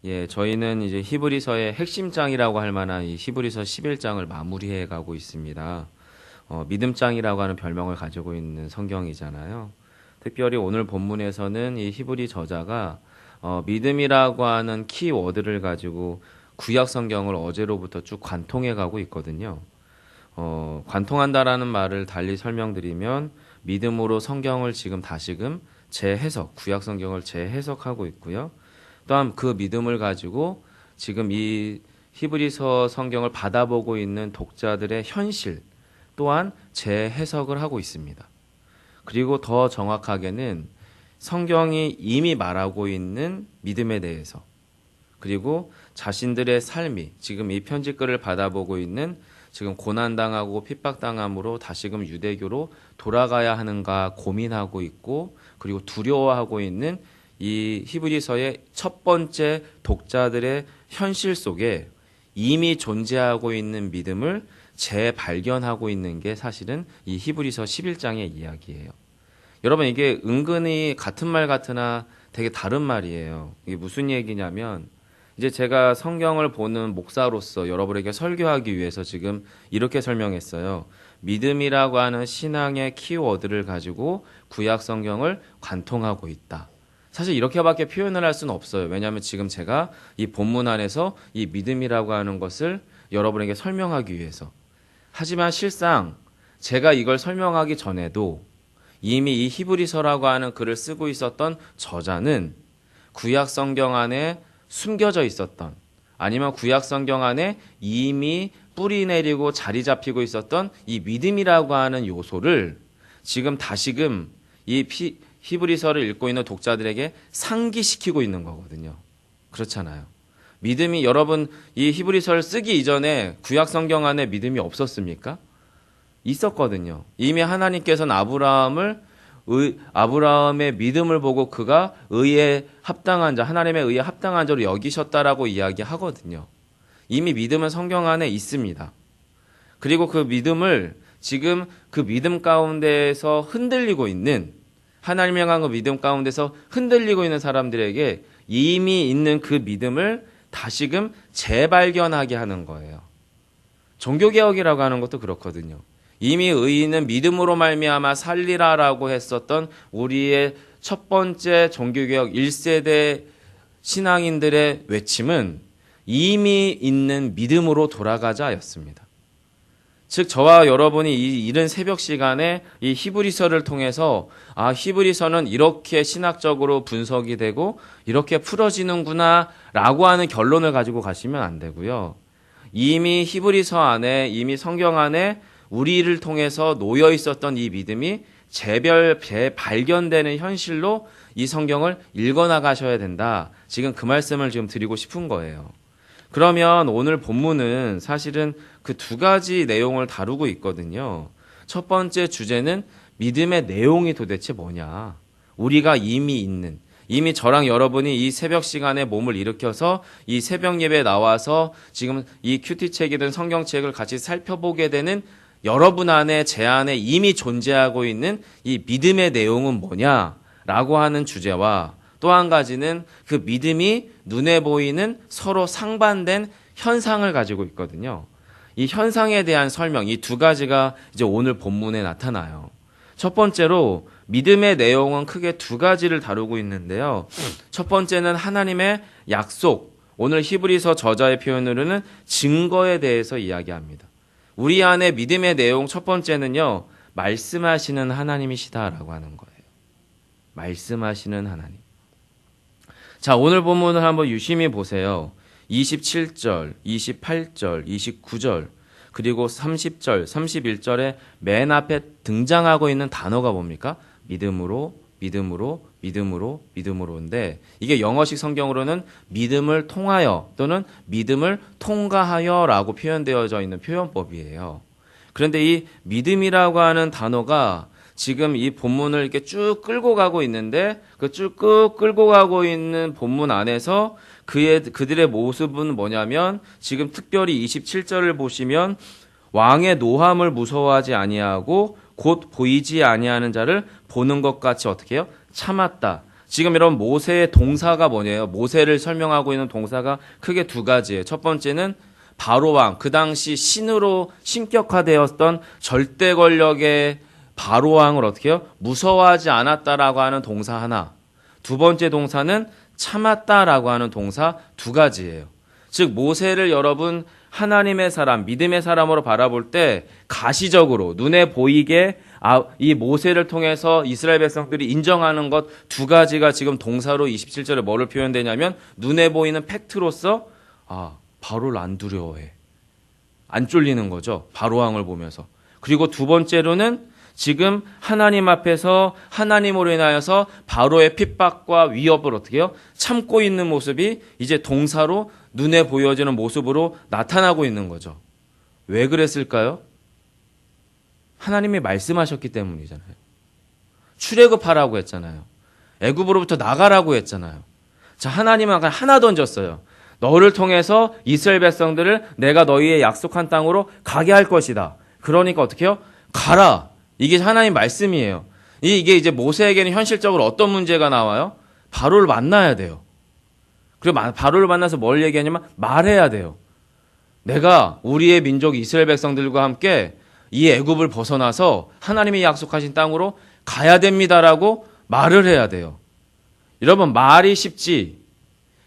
예, 저희는 이제 히브리서의 핵심장이라고 할 만한 이 히브리서 11장을 마무리해 가고 있습니다. 믿음장이라고 하는 별명을 가지고 있는 성경이잖아요. 특별히 오늘 본문에서는 이 히브리 저자가 믿음이라고 하는 키워드를 가지고 구약 성경을 어제로부터 쭉 관통해 가고 있거든요. 관통한다라는 말을 달리 설명드리면 믿음으로 성경을 지금 다시금 재해석, 구약 성경을 재해석하고 있고요. 또한 그 믿음을 가지고 지금 이 히브리서 성경을 받아보고 있는 독자들의 현실 또한 재해석을 하고 있습니다. 그리고 더 정확하게는 성경이 이미 말하고 있는 믿음에 대해서 그리고 자신들의 삶이 지금 이 편지글을 받아보고 있는 지금 고난당하고 핍박당함으로 다시금 유대교로 돌아가야 하는가 고민하고 있고 그리고 두려워하고 있는 이 히브리서의 첫 번째 독자들의 현실 속에 이미 존재하고 있는 믿음을 재발견하고 있는 게 사실은 이 히브리서 11장의 이야기예요. 여러분 이게 은근히 같은 말 같으나 되게 다른 말이에요. 이게 무슨 얘기냐면 이제 제가 성경을 보는 목사로서 여러분에게 설교하기 위해서 지금 이렇게 설명했어요. 믿음이라고 하는 신앙의 키워드를 가지고 구약 성경을 관통하고 있다. 사실 이렇게밖에 표현을 할 수는 없어요. 왜냐하면 지금 제가 이 본문 안에서 이 믿음이라고 하는 것을 여러분에게 설명하기 위해서. 하지만 실상 제가 이걸 설명하기 전에도 이미 이 히브리서라고 하는 글을 쓰고 있었던 저자는 구약 성경 안에 숨겨져 있었던 아니면 구약 성경 안에 이미 뿌리 내리고 자리 잡히고 있었던 이 믿음이라고 하는 요소를 지금 다시금 이 히브리서를 읽고 있는 독자들에게 상기시키고 있는 거거든요. 그렇잖아요. 믿음이 여러분 이 히브리서를 쓰기 이전에 구약 성경 안에 믿음이 없었습니까? 있었거든요. 이미 하나님께서는 아브라함의 믿음을 보고 그가 의에 합당한 자, 하나님의 의에 합당한 자로 여기셨다라고 이야기하거든요. 이미 믿음은 성경 안에 있습니다. 그리고 그 믿음을 지금 그 믿음 가운데에서 흔들리고 있는 하나님을 향한 그 믿음 가운데서 흔들리고 있는 사람들에게 이미 있는 그 믿음을 다시금 재발견하게 하는 거예요. 종교개혁이라고 하는 것도 그렇거든요. 이미 의인은 믿음으로 말미암아 살리라라고 했었던 우리의 첫 번째 종교개혁 1세대 신앙인들의 외침은 이미 있는 믿음으로 돌아가자였습니다. 즉 저와 여러분이 이 이른 새벽 시간에 이 히브리서를 통해서 히브리서는 이렇게 신학적으로 분석이 되고 이렇게 풀어지는구나 라고 하는 결론을 가지고 가시면 안 되고요. 이미 히브리서 안에 이미 성경 안에 우리를 통해서 놓여 있었던 이 믿음이 재발견되는 현실로 이 성경을 읽어나가셔야 된다. 지금 그 말씀을 지금 드리고 싶은 거예요. 그러면 오늘 본문은 사실은 그 두 가지 내용을 다루고 있거든요. 첫 번째 주제는 믿음의 내용이 도대체 뭐냐. 우리가 이미 저랑 여러분이 이 새벽 시간에 몸을 일으켜서 이 새벽 예배에 나와서 지금 이 큐티책이든 성경책을 같이 살펴보게 되는 여러분 안에 제 안에 이미 존재하고 있는 이 믿음의 내용은 뭐냐라고 하는 주제와 또 한 가지는 그 믿음이 눈에 보이는 서로 상반된 현상을 가지고 있거든요. 이 현상에 대한 설명, 이 두 가지가 이제 오늘 본문에 나타나요. 첫 번째로 믿음의 내용은 크게 두 가지를 다루고 있는데요. 첫 번째는 하나님의 약속, 오늘 히브리서 저자의 표현으로는 증거에 대해서 이야기합니다. 우리 안에 믿음의 내용 첫 번째는요, 말씀하시는 하나님이시다라고 하는 거예요. 말씀하시는 하나님. 자, 오늘 본문을 한번 유심히 보세요. 27절, 28절, 29절, 그리고 30절, 31절에 맨 앞에 등장하고 있는 단어가 뭡니까? 믿음으로인데 이게 영어식 성경으로는 믿음을 통하여 또는 믿음을 통과하여라고 표현되어져 있는 표현법이에요. 그런데 이 믿음이라고 하는 단어가 지금 이 본문을 이렇게 쭉 끌고 가고 있는데 그 쭉 끌고 가고 있는 본문 안에서 그들의 모습은 뭐냐면 지금 특별히 27절을 보시면 왕의 노함을 무서워하지 아니하고 곧 보이지 아니하는 자를 보는 것 같이 어떻게 해요? 참았다. 지금 여러분 모세의 동사가 뭐냐요? 모세를 설명하고 있는 동사가 크게 두 가지예요. 첫 번째는 바로왕, 그 당시 신으로 신격화되었던 절대 권력의 바로왕을 어떻게 해요? 무서워하지 않았다라고 하는 동사 하나. 두 번째 동사는 참았다라고 하는 동사 두 가지예요. 즉 모세를 여러분 하나님의 사람, 믿음의 사람으로 바라볼 때 가시적으로 눈에 보이게 이 모세를 통해서 이스라엘 백성들이 인정하는 것 두 가지가 지금 동사로 27절에 뭐를 표현되냐면 눈에 보이는 팩트로서 바로를 안 두려워해. 안 쫄리는 거죠. 바로왕을 보면서. 그리고 두 번째로는 지금 하나님 앞에서 하나님으로 인하여서 바로의 핍박과 위협을 어떻게 해요? 참고 있는 모습이 이제 동사로 눈에 보여지는 모습으로 나타나고 있는 거죠. 왜 그랬을까요? 하나님이 말씀하셨기 때문이잖아요. 출애굽하라고 했잖아요. 애굽으로부터 나가라고 했잖아요. 자, 하나님은 하나 던졌어요. 너를 통해서 이스라엘 백성들을 내가 너희의 약속한 땅으로 가게 할 것이다. 그러니까 어떻게 해요? 가라. 이게 하나님 말씀이에요. 이게 이제 모세에게는 현실적으로 어떤 문제가 나와요? 바로를 만나야 돼요. 그리고 바로를 만나서 뭘 얘기하냐면 말해야 돼요. 내가 우리의 민족 이스라엘 백성들과 함께 이 애굽을 벗어나서 하나님이 약속하신 땅으로 가야 됩니다라고 말을 해야 돼요. 여러분 말이 쉽지.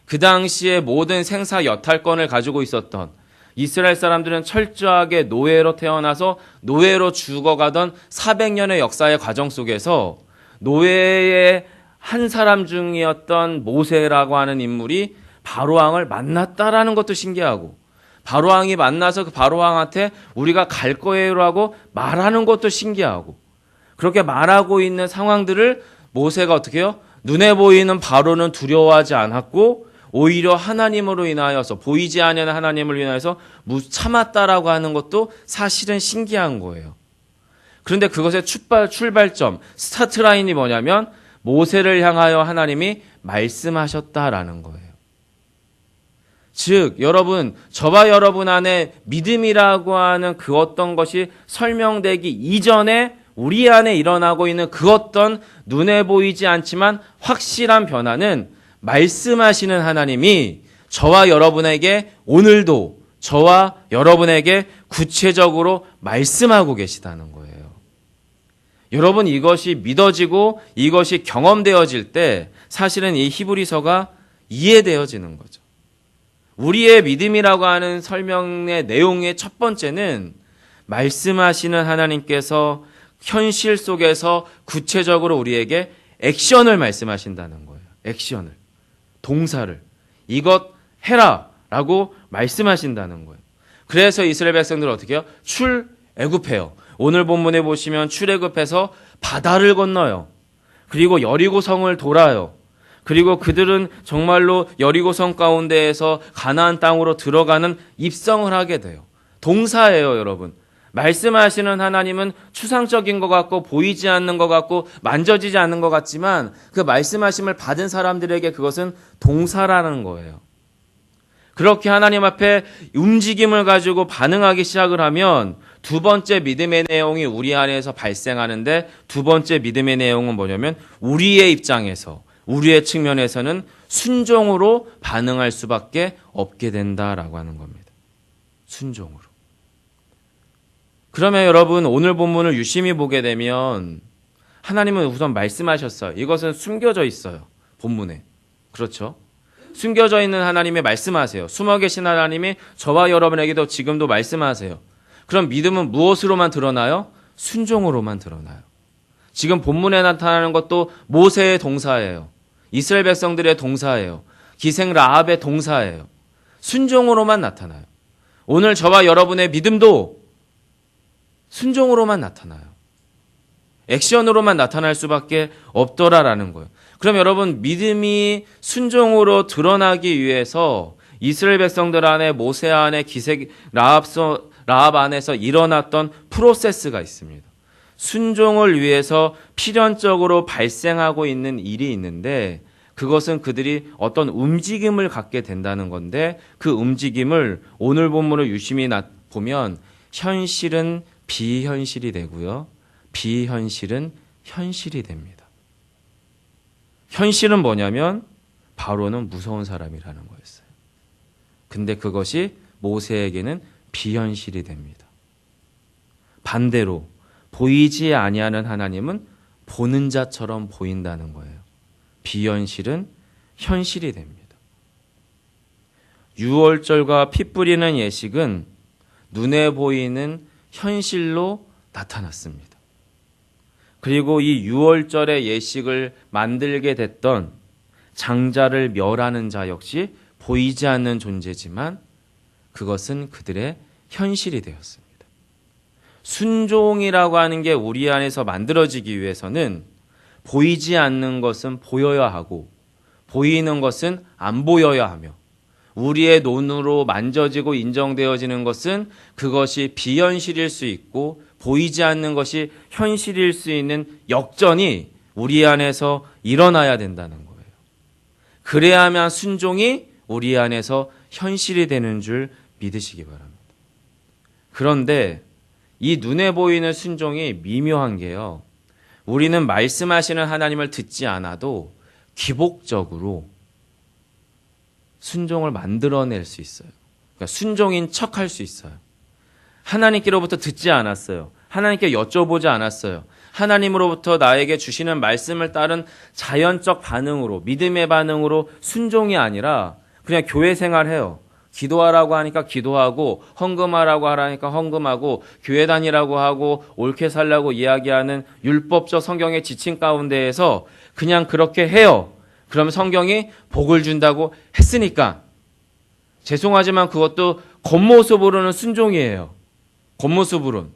그 당시에 모든 생사 여탈권을 가지고 있었던 이스라엘 사람들은 철저하게 노예로 태어나서 노예로 죽어가던 400년의 역사의 과정 속에서 노예의 한 사람 중이었던 모세라고 하는 인물이 바로왕을 만났다라는 것도 신기하고 바로왕이 만나서 그 바로왕한테 우리가 갈 거예요라고 말하는 것도 신기하고 그렇게 말하고 있는 상황들을 모세가 어떻게 해요? 눈에 보이는 바로는 두려워하지 않았고 오히려 하나님으로 인하여서 보이지 않는 하나님을 인하여서 참았다라고 하는 것도 사실은 신기한 거예요. 그런데 그것의 출발점, 스타트라인이 뭐냐면 모세를 향하여 하나님이 말씀하셨다라는 거예요. 즉 여러분 저와 여러분 안에 믿음이라고 하는 그 어떤 것이 설명되기 이전에 우리 안에 일어나고 있는 그 어떤 눈에 보이지 않지만 확실한 변화는 말씀하시는 하나님이 저와 여러분에게 오늘도 저와 여러분에게 구체적으로 말씀하고 계시다는 거예요. 여러분 이것이 믿어지고 이것이 경험되어질 때 사실은 이 히브리서가 이해되어지는 거죠. 우리의 믿음이라고 하는 설명의 내용의 첫 번째는 말씀하시는 하나님께서 현실 속에서 구체적으로 우리에게 액션을 말씀하신다는 거예요. 액션을. 동사를. 이것 해라 라고 말씀하신다는 거예요. 그래서 이스라엘 백성들은 어떻게 해요? 출애굽해요. 오늘 본문에 보시면 출애굽해서 바다를 건너요. 그리고 여리고성을 돌아요. 그리고 그들은 정말로 여리고성 가운데에서 가나안 땅으로 들어가는 입성을 하게 돼요. 동사예요, 여러분. 말씀하시는 하나님은 추상적인 것 같고 보이지 않는 것 같고 만져지지 않는 것 같지만 그 말씀하심을 받은 사람들에게 그것은 동사라는 거예요. 그렇게 하나님 앞에 움직임을 가지고 반응하기 시작을 하면 두 번째 믿음의 내용이 우리 안에서 발생하는데 두 번째 믿음의 내용은 뭐냐면 우리의 입장에서 우리의 측면에서는 순종으로 반응할 수밖에 없게 된다라고 하는 겁니다. 순종으로. 그러면 여러분 오늘 본문을 유심히 보게 되면 하나님은 우선 말씀하셨어요. 이것은 숨겨져 있어요. 본문에. 그렇죠? 숨겨져 있는 하나님이 말씀하세요. 숨어 계신 하나님이 저와 여러분에게도 지금도 말씀하세요. 그럼 믿음은 무엇으로만 드러나요? 순종으로만 드러나요. 지금 본문에 나타나는 것도 모세의 동사예요. 이스라엘 백성들의 동사예요. 기생 라합의 동사예요. 순종으로만 나타나요. 오늘 저와 여러분의 믿음도 순종으로만 나타나요. 액션으로만 나타날 수밖에 없더라라는 거예요. 그럼 여러분 믿음이 순종으로 드러나기 위해서 이스라엘 백성들 안에 모세 안에 기생 라합 안에서 일어났던 프로세스가 있습니다. 순종을 위해서 필연적으로 발생하고 있는 일이 있는데 그것은 그들이 어떤 움직임을 갖게 된다는 건데 그 움직임을 오늘 본문을 유심히 보면 현실은 비현실이 되고요. 비현실은 현실이 됩니다. 현실은 뭐냐면 바로는 무서운 사람이라는 거였어요. 근데 그것이 모세에게는 비현실이 됩니다. 반대로 보이지 아니하는 하나님은 보는 자처럼 보인다는 거예요. 비현실은 현실이 됩니다. 유월절과 피 뿌리는 예식은 눈에 보이는 현실로 나타났습니다. 그리고 이 유월절의 예식을 만들게 됐던 장자를 멸하는 자 역시 보이지 않는 존재지만 그것은 그들의 현실이 되었습니다. 순종이라고 하는 게 우리 안에서 만들어지기 위해서는 보이지 않는 것은 보여야 하고 보이는 것은 안 보여야 하며 우리의 눈으로 만져지고 인정되어지는 것은 그것이 비현실일 수 있고 보이지 않는 것이 현실일 수 있는 역전이 우리 안에서 일어나야 된다는 거예요. 그래야만 순종이 우리 안에서 현실이 되는 줄 믿으시기 바랍니다. 그런데 이 눈에 보이는 순종이 미묘한 게요. 우리는 말씀하시는 하나님을 듣지 않아도 기복적으로 순종을 만들어낼 수 있어요. 그러니까 순종인 척할 수 있어요. 하나님께로부터 듣지 않았어요. 하나님께 여쭤보지 않았어요. 하나님으로부터 나에게 주시는 말씀을 따른 자연적 반응으로, 믿음의 반응으로 순종이 아니라 그냥 교회 생활해요. 기도하라고 하니까 기도하고, 헌금하라고 하라니까 헌금하고, 교회 다니라고 하고, 옳게 살라고 이야기하는 율법적 성경의 지침 가운데에서 그냥 그렇게 해요. 그러면 성경이 복을 준다고 했으니까. 죄송하지만 그것도 겉모습으로는 순종이에요. 겉모습으로는.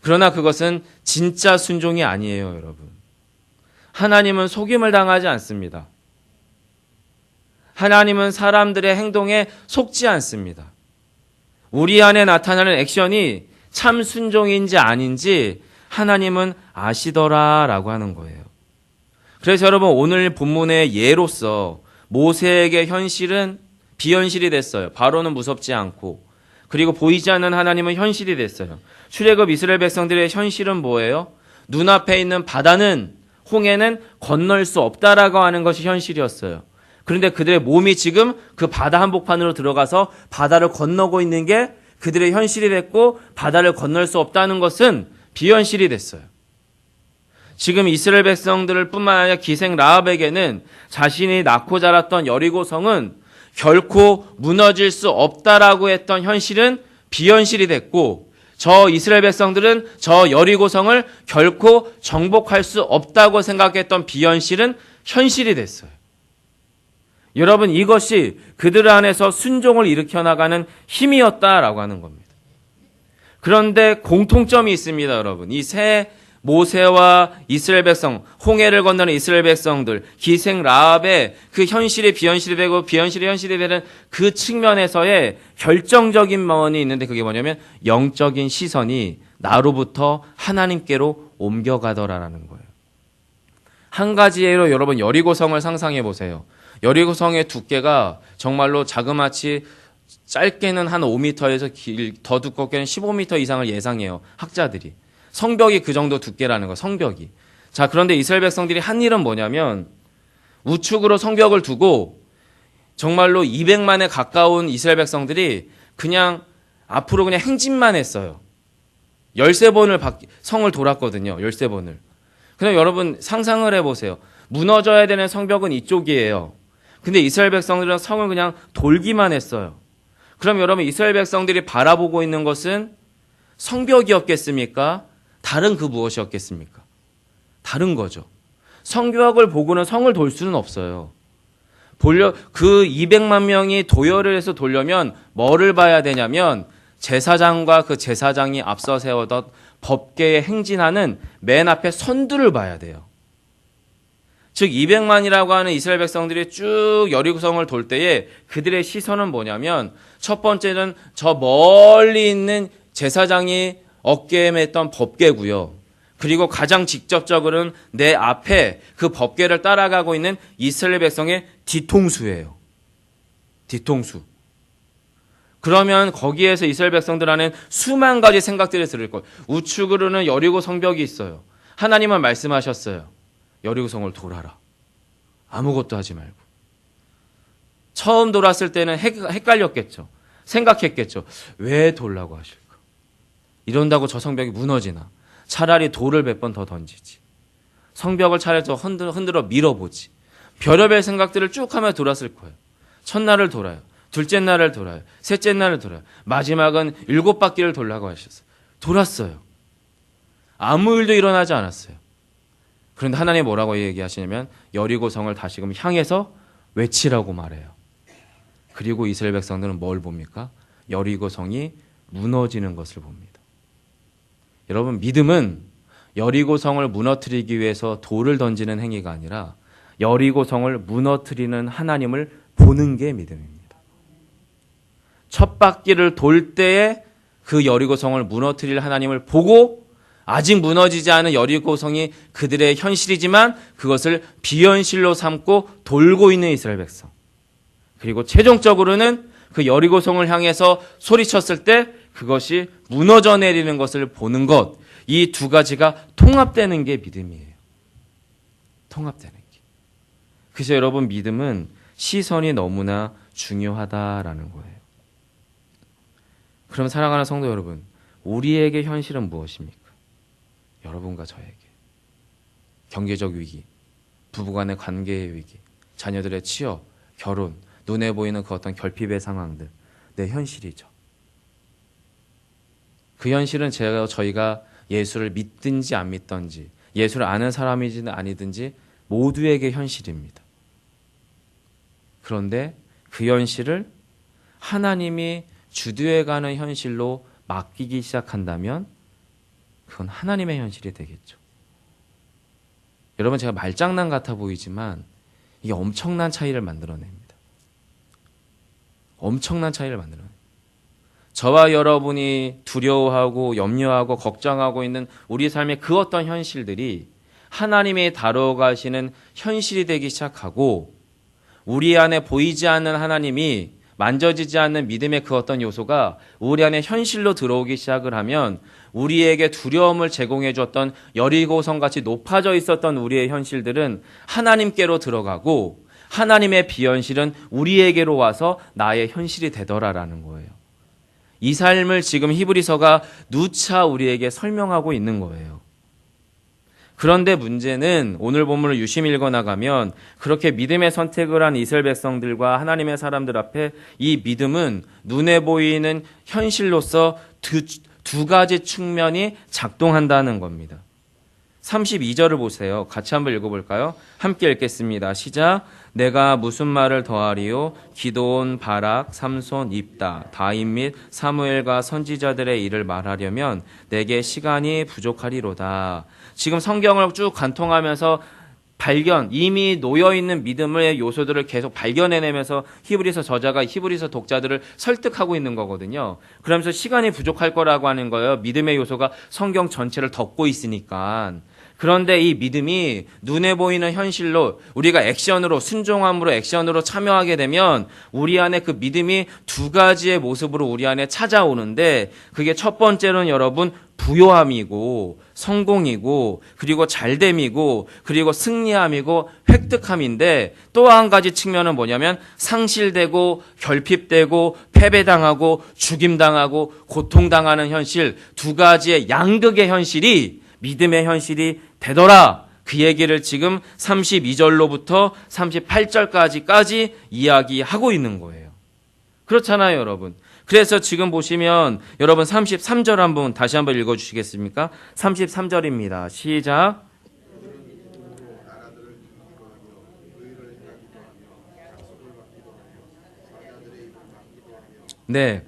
그러나 그것은 진짜 순종이 아니에요, 여러분. 하나님은 속임을 당하지 않습니다. 하나님은 사람들의 행동에 속지 않습니다. 우리 안에 나타나는 액션이 참 순종인지 아닌지 하나님은 아시더라라고 하는 거예요. 그래서 여러분 오늘 본문의 예로서 모세에게 현실은 비현실이 됐어요. 바로는 무섭지 않고 그리고 보이지 않는 하나님은 현실이 됐어요. 출애굽 이스라엘 백성들의 현실은 뭐예요? 눈앞에 있는 바다는 홍해는 건널 수 없다라고 하는 것이 현실이었어요. 그런데 그들의 몸이 지금 그 바다 한복판으로 들어가서 바다를 건너고 있는 게 그들의 현실이 됐고 바다를 건널 수 없다는 것은 비현실이 됐어요. 지금 이스라엘 백성들을 뿐만 아니라 기생 라합에게는 자신이 낳고 자랐던 여리고성은 결코 무너질 수 없다라고 했던 현실은 비현실이 됐고 저 이스라엘 백성들은 저 여리고성을 결코 정복할 수 없다고 생각했던 비현실은 현실이 됐어요. 여러분 이것이 그들 안에서 순종을 일으켜 나가는 힘이었다라고 하는 겁니다. 그런데 공통점이 있습니다, 여러분. 이 세 모세와 이스라엘 백성, 홍해를 건너는 이스라엘 백성들, 기생 라합의 그 현실이 비현실이 되고 비현실이 현실이 되는 그 측면에서의 결정적인 면이 있는데 그게 뭐냐면 영적인 시선이 나로부터 하나님께로 옮겨가더라라는 거예요. 한 가지 예로 여러분 여리고성을 상상해 보세요. 여리고성의 두께가 정말로 자그마치 짧게는 한 5m에서 더 두껍게는 15m 이상을 예상해요. 학자들이. 성벽이 그 정도 두께라는 거, 성벽이. 자, 그런데 이스라엘 백성들이 한 일은 뭐냐면 우측으로 성벽을 두고 정말로 200만에 가까운 이스라엘 백성들이 그냥 앞으로 그냥 행진만 했어요. 13번을 성을 돌았거든요. 13번을. 그냥 여러분 상상을 해보세요. 무너져야 되는 성벽은 이쪽이에요. 근데 이스라엘 백성들은 성을 그냥 돌기만 했어요. 그럼 여러분 이스라엘 백성들이 바라보고 있는 것은 성벽이었겠습니까? 다른 그 무엇이었겠습니까? 다른 거죠. 성벽을 보고는 성을 돌 수는 없어요. 그 200만 명이 도열을 해서 돌려면 뭐를 봐야 되냐면 제사장과 그 제사장이 앞서 세우던 법궤에 행진하는 맨 앞에 선두를 봐야 돼요. 즉 200만이라고 하는 이스라엘 백성들이 쭉 여리고성을 돌 때에 그들의 시선은 뭐냐면 첫 번째는 저 멀리 있는 제사장이 어깨에 맸던 법궤고요. 그리고 가장 직접적으로는 내 앞에 그 법궤를 따라가고 있는 이스라엘 백성의 뒤통수예요. 뒤통수. 그러면 거기에서 이스라엘 백성들 안에 수만 가지 생각들이 들을 거예요. 우측으로는 여리고 성벽이 있어요. 하나님은 말씀하셨어요. 여리고성을 돌아라. 아무것도 하지 말고. 처음 돌았을 때는 헷갈렸겠죠. 생각했겠죠. 왜 돌라고 하실까? 이런다고 저 성벽이 무너지나? 차라리 돌을 몇 번 더 던지지. 성벽을 차라리 더 흔들어 밀어보지. 별의별 생각들을 쭉 하며 돌았을 거예요. 첫날을 돌아요. 둘째 날을 돌아요. 셋째 날을 돌아요. 마지막은 7바퀴를 돌라고 하셨어요. 돌았어요. 아무 일도 일어나지 않았어요. 그런데 하나님 뭐라고 얘기하시냐면 여리고성을 다시금 향해서 외치라고 말해요. 그리고 이스라엘 백성들은 뭘 봅니까? 여리고성이 무너지는 것을 봅니다. 여러분, 믿음은 여리고성을 무너뜨리기 위해서 돌을 던지는 행위가 아니라 여리고성을 무너뜨리는 하나님을 보는 게 믿음입니다. 첫 바퀴를 돌 때에 그 여리고성을 무너뜨릴 하나님을 보고 아직 무너지지 않은 여리고성이 그들의 현실이지만 그것을 비현실로 삼고 돌고 있는 이스라엘 백성. 그리고 최종적으로는 그 여리고성을 향해서 소리쳤을 때 그것이 무너져 내리는 것을 보는 것. 이 두 가지가 통합되는 게 믿음이에요. 통합되는 게. 그래서 여러분, 믿음은 시선이 너무나 중요하다라는 거예요. 그럼 사랑하는 성도 여러분, 우리에게 현실은 무엇입니까? 여러분과 저에게. 경제적 위기, 부부간의 관계의 위기, 자녀들의 취업, 결혼, 눈에 보이는 그 어떤 결핍의 상황들, 내 현실이죠. 그 현실은 저희가 예수를 믿든지 안 믿든지, 예수를 아는 사람이든 아니든지 모두에게 현실입니다. 그런데 그 현실을 하나님이 주도해가는 현실로 맡기기 시작한다면 그건 하나님의 현실이 되겠죠. 여러분, 제가 말장난 같아 보이지만 이게 엄청난 차이를 만들어냅니다. 엄청난 차이를 만들어냅니다. 저와 여러분이 두려워하고 염려하고 걱정하고 있는 우리 삶의 그 어떤 현실들이 하나님이 다뤄가시는 현실이 되기 시작하고 우리 안에 보이지 않는 하나님이 만져지지 않는 믿음의 그 어떤 요소가 우리 안에 현실로 들어오기 시작을 하면 우리에게 두려움을 제공해 줬던 여리고성같이 높아져 있었던 우리의 현실들은 하나님께로 들어가고 하나님의 비현실은 우리에게로 와서 나의 현실이 되더라라는 거예요. 이 삶을 지금 히브리서가 누차 우리에게 설명하고 있는 거예요. 그런데 문제는 오늘 본문을 유심히 읽어나가면 그렇게 믿음의 선택을 한 이스라엘 백성들과 하나님의 사람들 앞에 이 믿음은 눈에 보이는 현실로서 두 가지 측면이 작동한다는 겁니다. 32절을 보세요. 같이 한번 읽어볼까요? 함께 읽겠습니다. 시작. 내가 무슨 말을 더하리요? 기드온, 바락, 삼손, 입다, 다윗 및 사무엘과 선지자들의 일을 말하려면 내게 시간이 부족하리로다. 지금 성경을 쭉 관통하면서 이미 놓여있는 믿음의 요소들을 계속 발견해내면서 히브리서 저자가 히브리서 독자들을 설득하고 있는 거거든요. 그러면서 시간이 부족할 거라고 하는 거예요. 믿음의 요소가 성경 전체를 덮고 있으니까. 그런데 이 믿음이 눈에 보이는 현실로 우리가 액션으로 순종함으로 액션으로 참여하게 되면 우리 안에 그 믿음이 두 가지의 모습으로 우리 안에 찾아오는데 그게 첫 번째로는 여러분 부요함이고 성공이고 그리고 잘됨이고 그리고 승리함이고 획득함인데 또 한 가지 측면은 뭐냐면 상실되고 결핍되고 패배당하고 죽임당하고 고통당하는 현실 두 가지의 양극의 현실이 믿음의 현실이 되더라. 그 얘기를 지금 32절로부터 38절까지 이야기하고 있는 거예요. 그렇잖아요, 여러분. 그래서 지금 보시면 여러분 33절 한번 다시 한번 읽어주시겠습니까? 33절입니다. 시작. 네.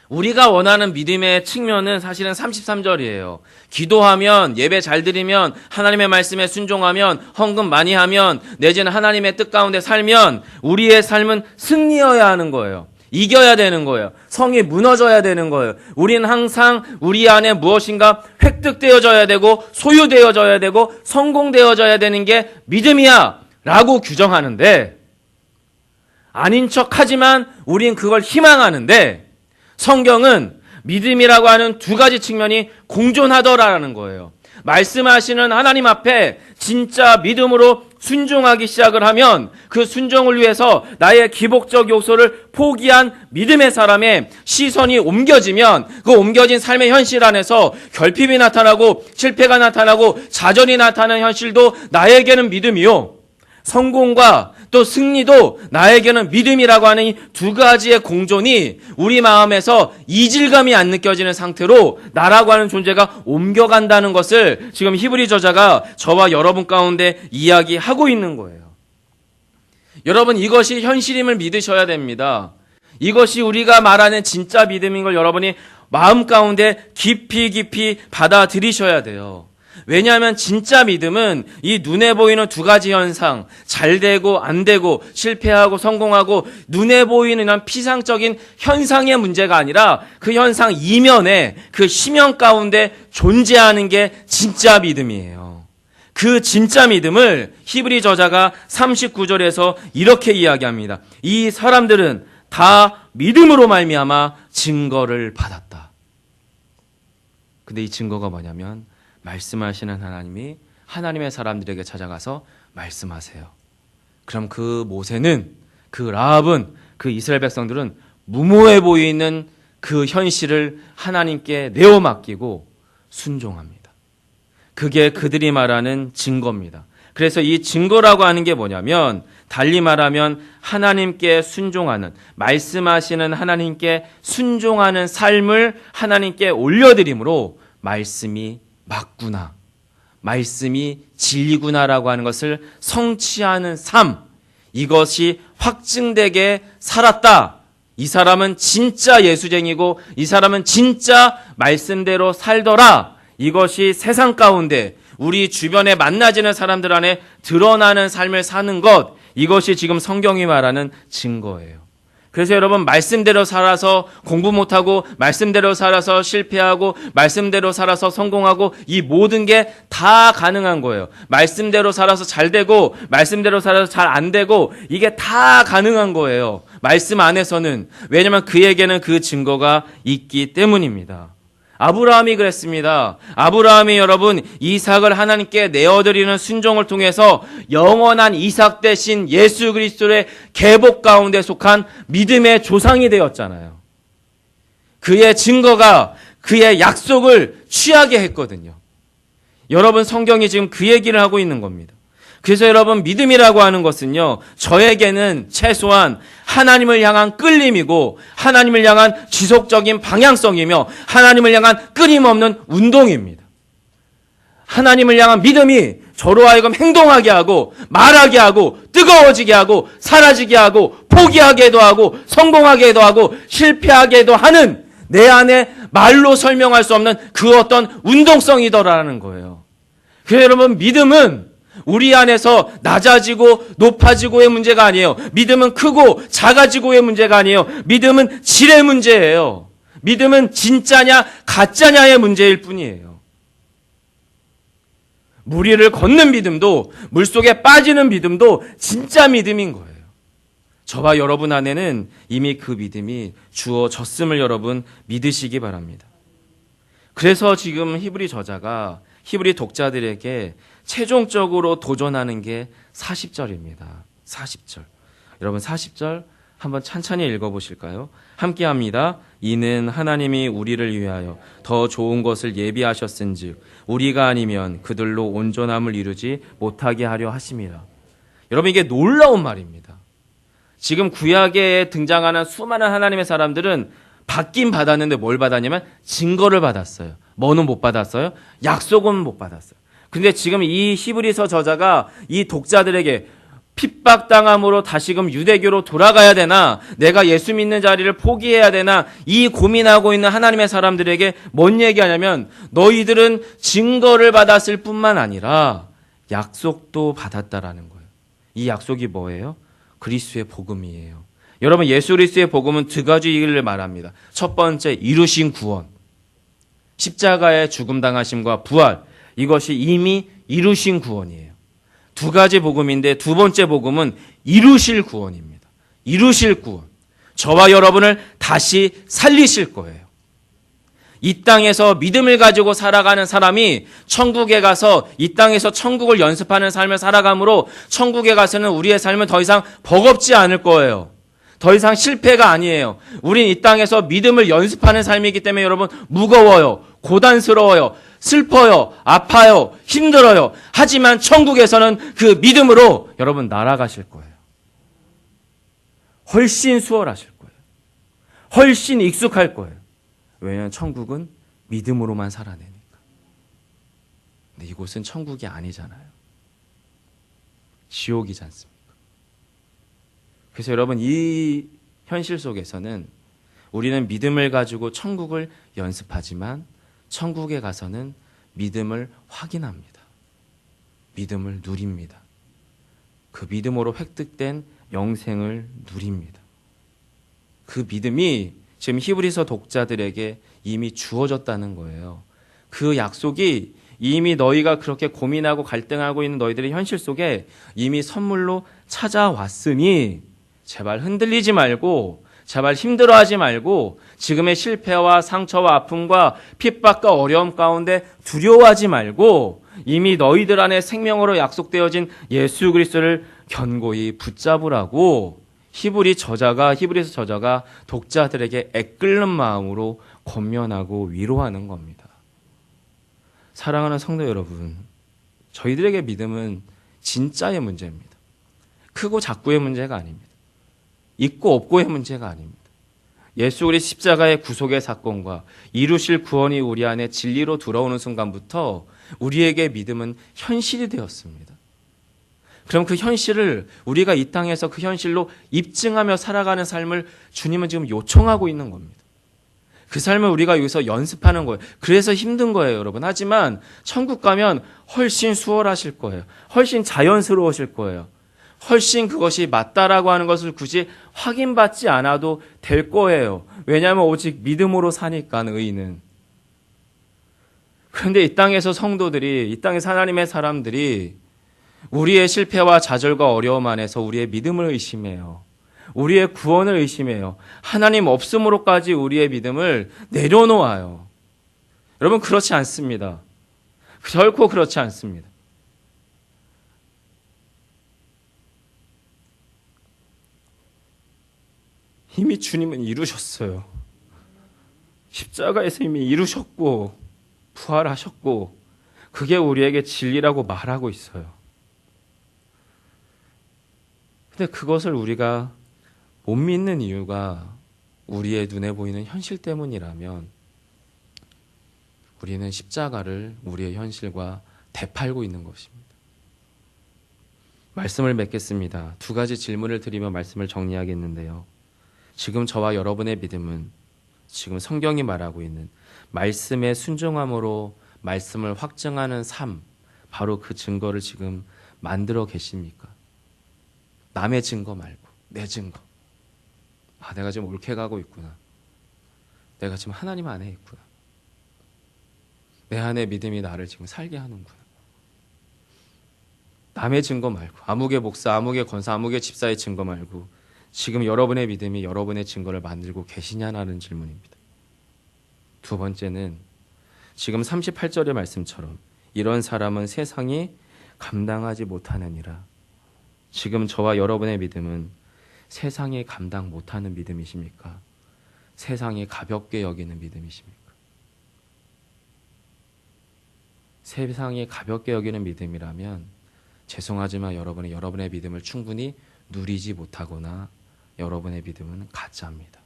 우리가 원하는 믿음의 측면은 사실은 33절이에요. 기도하면, 예배 잘 드리면, 하나님의 말씀에 순종하면, 헌금 많이 하면, 내지는 하나님의 뜻 가운데 살면 우리의 삶은 승리여야 하는 거예요. 이겨야 되는 거예요. 성이 무너져야 되는 거예요. 우리는 항상 우리 안에 무엇인가 획득되어져야 되고 소유되어져야 되고 성공되어져야 되는 게 믿음이야 라고 규정하는데 아닌 척하지만 우린 그걸 희망하는데 성경은 믿음이라고 하는 두 가지 측면이 공존하더라라는 거예요. 말씀하시는 하나님 앞에 진짜 믿음으로 순종하기 시작을 하면 그 순종을 위해서 나의 기복적 요소를 포기한 믿음의 사람의 시선이 옮겨지면 그 옮겨진 삶의 현실 안에서 결핍이 나타나고 실패가 나타나고 좌절이 나타나는 현실도 나에게는 믿음이요. 성공과 또 승리도 나에게는 믿음이라고 하는 이 두 가지의 공존이 우리 마음에서 이질감이 안 느껴지는 상태로 나라고 하는 존재가 옮겨간다는 것을 지금 히브리 저자가 저와 여러분 가운데 이야기하고 있는 거예요. 여러분, 이것이 현실임을 믿으셔야 됩니다. 이것이 우리가 말하는 진짜 믿음인 걸 여러분이 마음 가운데 깊이 받아들이셔야 돼요. 왜냐하면 진짜 믿음은 이 눈에 보이는 두 가지 현상, 잘 되고 안 되고 실패하고 성공하고 눈에 보이는 이런 피상적인 현상의 문제가 아니라 그 현상 이면에 그 심연 가운데 존재하는 게 진짜 믿음이에요. 그 진짜 믿음을 히브리 저자가 39절에서 이렇게 이야기합니다. 이 사람들은 다 믿음으로 말미암아 증거를 받았다. 근데 이 증거가 뭐냐면 말씀하시는 하나님이 하나님의 사람들에게 찾아가서 말씀하세요. 그럼 그 모세는, 그 라합은, 그 이스라엘 백성들은 무모해 보이는 그 현실을 하나님께 내어 맡기고 순종합니다. 그게 그들이 말하는 증거입니다. 그래서 이 증거라고 하는 게 뭐냐면 달리 말하면 하나님께 순종하는, 말씀하시는 하나님께 순종하는 삶을 하나님께 올려드림으로 말씀이 맞구나, 말씀이 진리구나라고 하는 것을 성취하는 삶, 이것이 확증되게 살았다. 이 사람은 진짜 예수쟁이고 이 사람은 진짜 말씀대로 살더라. 이것이 세상 가운데 우리 주변에 만나지는 사람들 안에 드러나는 삶을 사는 것, 이것이 지금 성경이 말하는 증거예요. 그래서 여러분, 말씀대로 살아서 공부 못하고 말씀대로 살아서 실패하고 말씀대로 살아서 성공하고 이 모든 게 다 가능한 거예요. 말씀대로 살아서 잘 되고 말씀대로 살아서 잘 안 되고 이게 다 가능한 거예요. 말씀 안에서는. 왜냐하면 그에게는 그 증거가 있기 때문입니다. 아브라함이 그랬습니다. 아브라함이 여러분 이삭을 하나님께 내어드리는 순종을 통해서 영원한 이삭 대신 예수 그리스도의 계복 가운데 속한 믿음의 조상이 되었잖아요. 그의 증거가 그의 약속을 취하게 했거든요. 여러분, 성경이 지금 그 얘기를 하고 있는 겁니다. 그래서 여러분, 믿음이라고 하는 것은요, 저에게는 최소한 하나님을 향한 끌림이고 하나님을 향한 지속적인 방향성이며 하나님을 향한 끊임없는 운동입니다. 하나님을 향한 믿음이 저로 하여금 행동하게 하고 말하게 하고 뜨거워지게 하고 사라지게 하고 포기하게도 하고 성공하게도 하고 실패하게도 하는 내 안에 말로 설명할 수 없는 그 어떤 운동성이더라는 거예요. 그래서 여러분, 믿음은 우리 안에서 낮아지고 높아지고의 문제가 아니에요. 믿음은 크고 작아지고의 문제가 아니에요. 믿음은 질의 문제예요. 믿음은 진짜냐 가짜냐의 문제일 뿐이에요. 물 위를 걷는 믿음도 물속에 빠지는 믿음도 진짜 믿음인 거예요. 저와 여러분 안에는 이미 그 믿음이 주어졌음을 여러분 믿으시기 바랍니다. 그래서 지금 히브리 저자가 히브리 독자들에게 최종적으로 도전하는 게 40절입니다. 40절. 여러분, 40절 한번 찬찬히 읽어보실까요? 함께 합니다. 이는 하나님이 우리를 위하여 더 좋은 것을 예비하셨은즉 우리가 아니면 그들로 온전함을 이루지 못하게 하려 하심이라. 여러분, 이게 놀라운 말입니다. 지금 구약에 등장하는 수많은 하나님의 사람들은 받긴 받았는데 뭘 받았냐면 증거를 받았어요. 뭐는 못 받았어요? 약속은 못 받았어요. 근데 지금 이 히브리서 저자가 이 독자들에게 핍박당함으로 다시금 유대교로 돌아가야 되나, 내가 예수 믿는 자리를 포기해야 되나, 이 고민하고 있는 하나님의 사람들에게 뭔 얘기하냐면 너희들은 증거를 받았을 뿐만 아니라 약속도 받았다라는 거예요. 이 약속이 뭐예요? 그리스도의 복음이에요. 여러분, 예수 그리스도의 복음은 두 가지 일을 말합니다. 첫 번째, 이루신 구원. 십자가의 죽음 당하심과 부활. 이것이 이미 이루신 구원이에요. 두 가지 복음인데 두 번째 복음은 이루실 구원입니다. 이루실 구원. 저와 여러분을 다시 살리실 거예요. 이 땅에서 믿음을 가지고 살아가는 사람이 천국에 가서 이 땅에서 천국을 연습하는 삶을 살아감으로 천국에 가서는 우리의 삶은 더 이상 버겁지 않을 거예요. 더 이상 실패가 아니에요. 우린 이 땅에서 믿음을 연습하는 삶이기 때문에 여러분 무거워요. 고단스러워요. 슬퍼요. 아파요. 힘들어요. 하지만 천국에서는 그 믿음으로 여러분 날아가실 거예요. 훨씬 수월하실 거예요. 훨씬 익숙할 거예요. 왜냐하면 천국은 믿음으로만 살아내니까. 근데 이곳은 천국이 아니잖아요. 지옥이지 않습니까? 그래서 여러분 이 현실 속에서는 우리는 믿음을 가지고 천국을 연습하지만 천국에 가서는 믿음을 확인합니다. 믿음을 누립니다. 그 믿음으로 획득된 영생을 누립니다. 그 믿음이 지금 히브리서 독자들에게 이미 주어졌다는 거예요. 그 약속이 이미 너희가 그렇게 고민하고 갈등하고 있는 너희들의 현실 속에 이미 선물로 찾아왔으니 제발 흔들리지 말고 제발 힘들어하지 말고 지금의 실패와 상처와 아픔과 핍박과 어려움 가운데 두려워하지 말고 이미 너희들 안에 생명으로 약속되어진 예수 그리스도를 견고히 붙잡으라고 히브리서 저자가 독자들에게 애끓는 마음으로 권면하고 위로하는 겁니다. 사랑하는 성도 여러분, 저희들에게 믿음은 진짜의 문제입니다. 크고 작고의 문제가 아닙니다. 있고 없고의 문제가 아닙니다. 예수 그리스도 십자가의 구속의 사건과 이루실 구원이 우리 안에 진리로 들어오는 순간부터 우리에게 믿음은 현실이 되었습니다. 그럼 그 현실을 우리가 이 땅에서 그 현실로 입증하며 살아가는 삶을 주님은 지금 요청하고 있는 겁니다. 그 삶을 우리가 여기서 연습하는 거예요. 그래서 힘든 거예요, 여러분. 하지만 천국 가면 훨씬 수월하실 거예요. 훨씬 자연스러우실 거예요. 훨씬 그것이 맞다라고 하는 것을 굳이 확인받지 않아도 될 거예요. 왜냐하면 오직 믿음으로 사니까 의인은. 그런데 이 땅에서 성도들이, 이 땅에서 하나님의 사람들이 우리의 실패와 좌절과 어려움 안에서 우리의 믿음을 의심해요. 우리의 구원을 의심해요. 하나님 없음으로까지 우리의 믿음을 내려놓아요. 여러분 그렇지 않습니다. 결코 그렇지 않습니다. 이미 주님은 이루셨어요. 십자가에서 이미 이루셨고 부활하셨고 그게 우리에게 진리라고 말하고 있어요. 근데 그것을 우리가 못 믿는 이유가 우리의 눈에 보이는 현실 때문이라면 우리는 십자가를 우리의 현실과 되팔고 있는 것입니다. 말씀을 맺겠습니다. 두 가지 질문을 드리며 말씀을 정리하겠는데요. 지금 저와 여러분의 믿음은 지금 성경이 말하고 있는 말씀의 순종함으로 말씀을 확증하는 삶, 바로 그 증거를 지금 만들어 계십니까? 남의 증거 말고 내 증거. 아, 내가 지금 옳게 가고 있구나. 내가 지금 하나님 안에 있구나. 내 안에 믿음이 나를 지금 살게 하는구나. 남의 증거 말고 아무개 목사, 아무개 권사, 아무개 집사의 증거 말고 지금 여러분의 믿음이 여러분의 증거를 만들고 계시냐는 질문입니다. 두 번째는 지금 38절의 말씀처럼 이런 사람은 세상이 감당하지 못하느니라. 지금 저와 여러분의 믿음은 세상이 감당 못하는 믿음이십니까? 세상이 가볍게 여기는 믿음이십니까? 세상이 가볍게 여기는 믿음이라면 죄송하지만 여러분의 믿음을 충분히 누리지 못하거나 여러분의 믿음은 가짜입니다.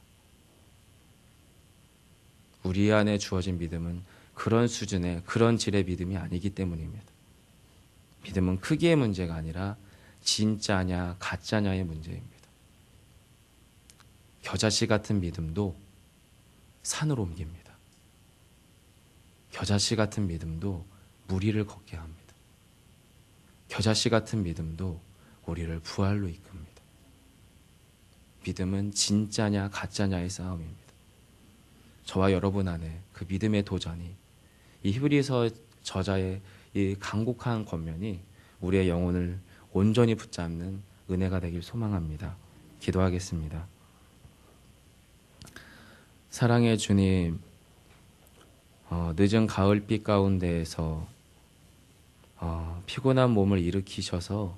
우리 안에 주어진 믿음은 그런 수준의 그런 질의 믿음이 아니기 때문입니다. 믿음은 크기의 문제가 아니라 진짜냐 가짜냐의 문제입니다. 겨자씨 같은 믿음도 산을 옮깁니다. 겨자씨 같은 믿음도 무리를 걷게 합니다. 겨자씨 같은 믿음도 우리를 부활로 이끕니다. 믿음은 진짜냐 가짜냐의 싸움입니다. 저와 여러분 안에 그 믿음의 도전이 이 히브리서 저자의 이 간곡한 권면이 우리의 영혼을 온전히 붙잡는 은혜가 되길 소망합니다. 기도하겠습니다. 사랑의 주님, 늦은 가을빛 가운데에서 피곤한 몸을 일으키셔서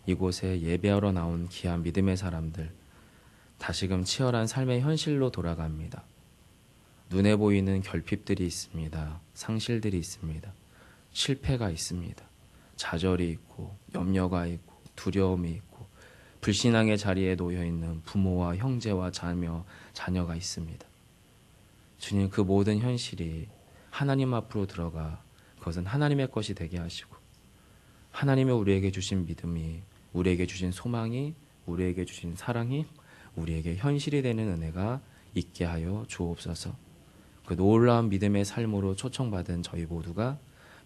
이곳에 예배하러 나온 귀한 믿음의 사람들, 다시금 치열한 삶의 현실로 돌아갑니다. 눈에 보이는 결핍들이 있습니다. 상실들이 있습니다. 실패가 있습니다. 좌절이 있고 염려가 있고 두려움이 있고 불신앙의 자리에 놓여 있는 부모와 형제와 자녀가 있습니다. 주님, 그 모든 현실이 하나님 앞으로 들어가 그것은 하나님의 것이 되게 하시고 하나님의 우리에게 주신 믿음이, 우리에게 주신 소망이, 우리에게 주신 사랑이 우리에게 현실이 되는 은혜가 있게 하여 주옵소서. 그 놀라운 믿음의 삶으로 초청받은 저희 모두가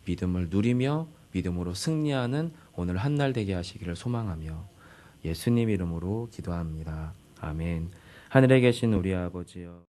믿음을 누리며 믿음으로 승리하는 오늘 한날 되게 하시기를 소망하며 예수님 이름으로 기도합니다. 아멘. 하늘에 계신 우리 아버지여,